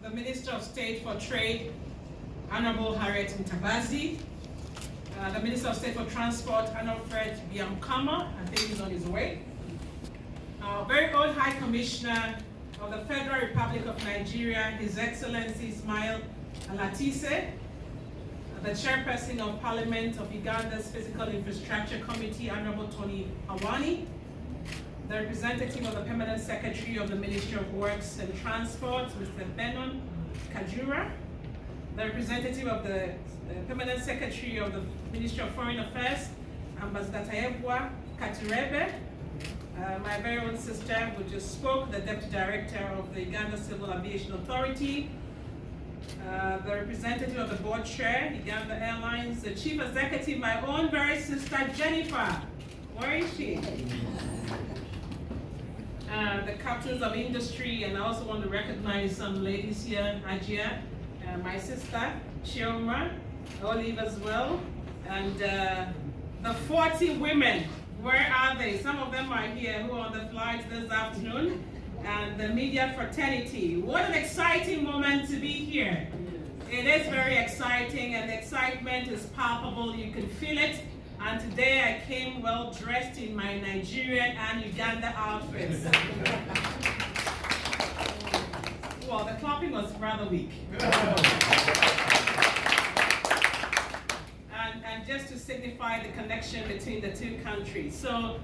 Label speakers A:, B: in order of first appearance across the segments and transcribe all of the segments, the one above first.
A: the Minister of State for Trade, Honorable Harriet Mtabazi, the Minister of State for Transport, Honorable Fred Biamkama, I think he's on his way. Our very own High Commissioner of the Federal Republic of Nigeria, His Excellency Ismail Alatise, the Chairperson of Parliament of Uganda's Physical Infrastructure Committee, Honorable Tony Awani, the representative of the Permanent Secretary of the Ministry of Works and Transport, Mr. Benon Kajura, the representative of the Permanent Secretary of the Ministry of Foreign Affairs, Ambassador Attafuah Katirebe, my very own sister who just spoke, the Deputy Director of the Uganda Civil Aviation Authority, the representative of the Board Chair, Uganda Airlines, the Chief Executive, my own very sister Jennifer. Where is she? The captains of industry, and I also want to recognize some ladies here, Ajia, my sister, Chioma, Olive as well, and the 40 women, where are they? Some of them are here who are on the flight this afternoon, and the media fraternity. What an exciting moment to be here. It is very exciting, and the excitement is palpable, you can feel it. And today I came well dressed in my Nigerian and Uganda outfits. Well, the clapping was rather weak. And just to signify the connection between the two countries. So,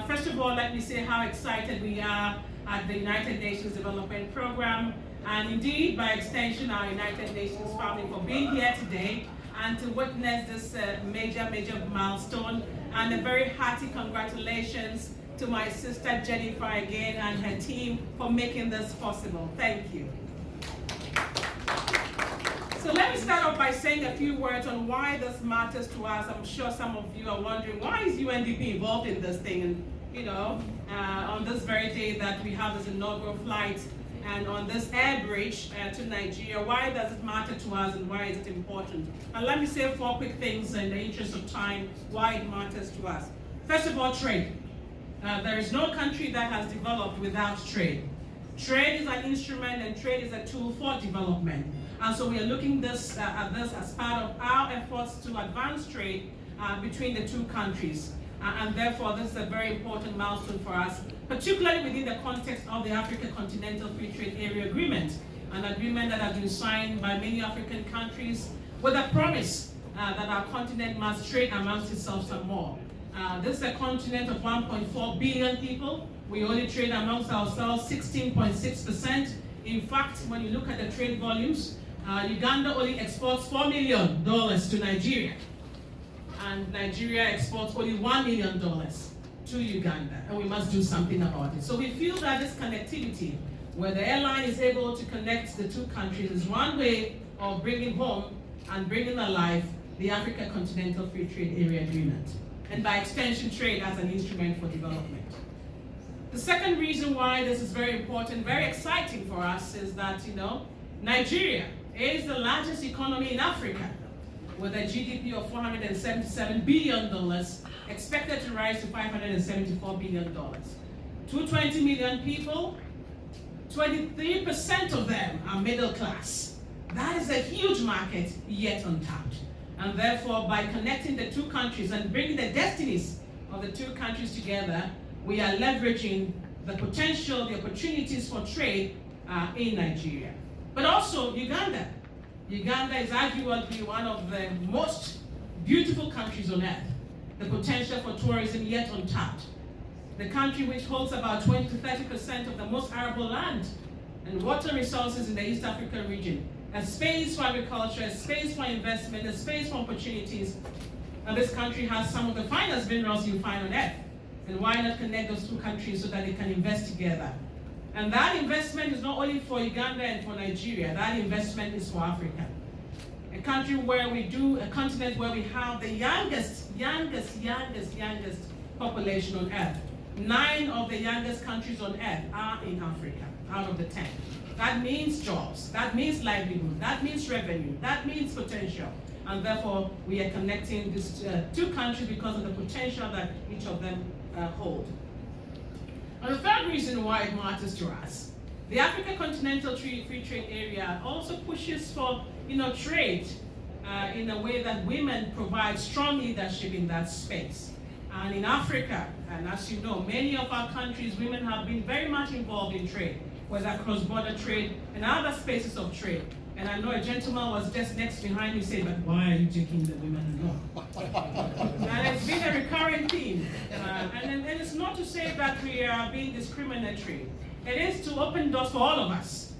A: first of all, let me say how excited we are at the United Nations Development Program, and indeed, by extension, our United Nations family for being here today and to witness this major milestone. And a very hearty congratulations to my sister Jennifer again and her team for making this possible. Thank you. So let me start off by saying a few words on why this matters to us. I'm sure some of you are wondering, why is UNDP involved in this thing? And on this very day that we have this inaugural flight and on this air bridge to Nigeria, why does it matter to us and why is it important? And let me say 4 quick things in the interest of time, why it matters to us. First of all, trade. There is no country that has developed without trade. Trade is an instrument and trade is a tool for development. And so we are looking at this as part of our efforts to advance trade between the two countries. And therefore, this is a very important milestone for us, particularly within the context of the Africa Continental Free Trade Area Agreement, an agreement that has been signed by many African countries with a promise that our continent must trade amongst itself some more. This is a continent of 1.4 billion people. We only trade amongst ourselves 16.6%. In fact, when you look at the trade volumes, Uganda only exports $4 million to Nigeria. And Nigeria exports only $1 million to Uganda, and we must do something about it. So we feel that this connectivity, where the airline is able to connect the two countries, is one way of bringing home and bringing alive the Africa Continental Free Trade Area Agreement, and by extension, trade as an instrument for development. The second reason why this is very important, very exciting for us, is that, Nigeria is the largest economy in Africa, with a GDP of $477 billion, expected to rise to $574 billion. 220 million people, 23% of them are middle class. That is a huge market, yet untapped. And therefore, by connecting the two countries and bringing the destinies of the two countries together, we are leveraging the potential, the opportunities for trade in Nigeria. But also Uganda. Uganda is arguably one of the most beautiful countries on earth. The potential for tourism yet untapped. The country which holds about 20 to 30% of the most arable land and water resources in the East African region. A space for agriculture, a space for investment, a space for opportunities. And this country has some of the finest minerals you find on earth. And why not connect those two countries so that they can invest together? And that investment is not only for Uganda and for Nigeria, that investment is for Africa. A country where a continent where we have the youngest population on earth. 9 of the youngest countries on earth are in Africa, out of the 10. That means jobs, that means livelihood, that means revenue, that means potential. And therefore, we are connecting these two countries because of the potential that each of them hold. And the third reason why it matters to us The Africa Continental Free Trade Area also pushes for trade in a way that women provide strong leadership in that space. And in Africa, and as you know, many of our countries, women have been very much involved in trade, whether cross-border trade and other spaces of trade. And I know a gentleman was just next behind you saying, but why are you taking the women along? And it's been a recurring theme. And it's not to say that we are being discriminatory. It is to open doors for all of us,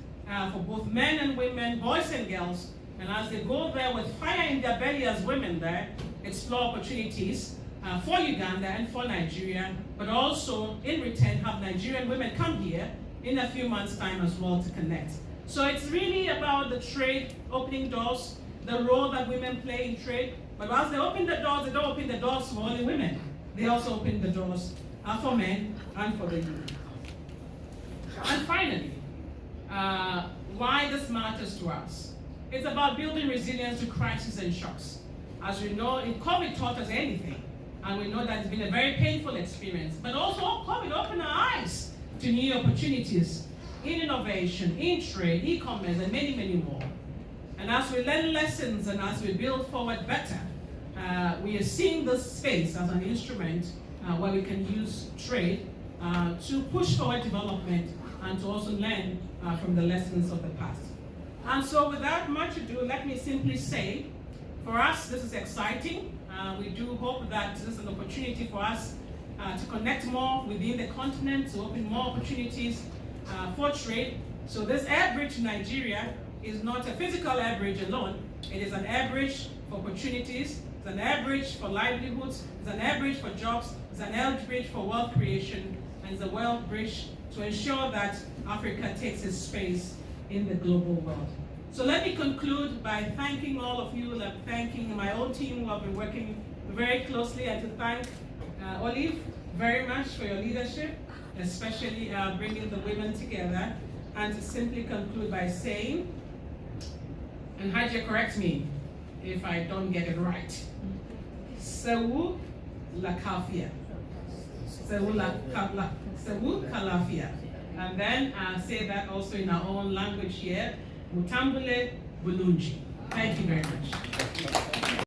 A: for both men and women, boys and girls. And as they go there with fire in their belly as women there, explore opportunities for Uganda and for Nigeria, but also in return have Nigerian women come here in a few months' time as well to connect. So it's really about the trade, opening doors, the role that women play in trade. But as they open the doors, they don't open the doors for only women. They also open the doors for men and for the youth. And finally, why this matters to us. It's about building resilience to crises and shocks. As we know, COVID taught us anything. And we know that it's been a very painful experience. But also, COVID opened our eyes to new opportunities in innovation, in trade, e-commerce, and many, many more. And as we learn lessons and as we build forward better, we are seeing this space as an instrument where we can use trade to push forward development and to also learn from the lessons of the past. And so without much ado, let me simply say, for us, this is exciting. We do hope that this is an opportunity for us to connect more within the continent, to open more opportunities for trade. So this air bridge to Nigeria is not a physical air bridge alone. It is an air bridge for opportunities, it's an air bridge for livelihoods, it's an air bridge for jobs, it's an air bridge for wealth creation, and it's a wealth bridge to ensure that Africa takes its space in the global world. So let me conclude by thanking all of you, thanking my own team who have been working very closely, and to thank Olive very much for your leadership, especially bringing the women together, and to simply conclude by saying, and Haja, correct me if I don't get it right, Sewu Lakafia. Sewu Kalafia. And then say that also in our own language here, Mutambule Bulunji. Thank you very much.